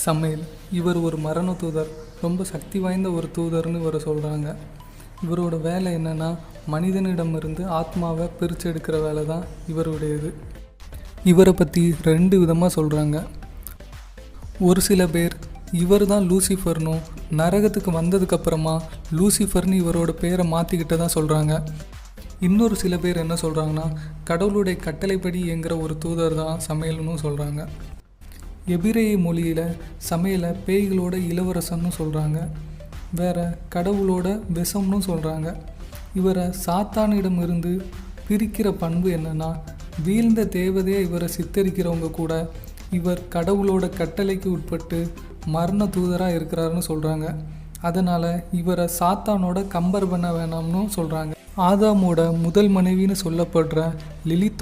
சமையல். இவர் ஒரு மரண தூதர். ரொம்ப சக்தி வாய்ந்த ஒரு தூதர்னு இவரை சொல்கிறாங்க. இவரோட வேலை என்னென்னா, மனிதனிடமிருந்து ஆத்மாவை பிரித்து எடுக்கிற வேலை தான் இவருடையது. இவரை பற்றி 2 விதமாக சொல்கிறாங்க. ஒரு சில பேர் இவர் தான் லூசிஃபர்னும், நரகத்துக்கு வந்ததுக்கப்புறமா லூசிஃபர்னு இவரோட பேரை மாற்றிக்கிட்டதா சொல்கிறாங்க. இன்னொரு சில பேர் என்ன சொல்கிறாங்கன்னா, கடவுளுடைய கட்டளைப்படி இயங்குகிற ஒரு தூதர் தான் சமையல்னு சொல்கிறாங்க. எபிரேய மொழியில் சமையலை பேய்களோட இளவரசன்னு சொல்கிறாங்க. வேறு கடவுளோட விஷம்னு சொல்கிறாங்க. இவரை சாத்தானிடமிருந்து பிரிக்கிற பண்பு என்னென்னா, வீழ்ந்த தேவதையாக இவரை சித்தரிக்கிறவங்க கூட இவர் கடவுளோட கட்டளைக்கு உட்பட்டு மரண தூதராக இருக்கிறாருன்னு சொல்கிறாங்க. அதனால் இவரை சாத்தானோட கம்பேர் பண்ண வேணாம்னு சொல்கிறாங்க. ஆதாமோட முதல் மனைவின்னு சொல்லப்படுற லிலித்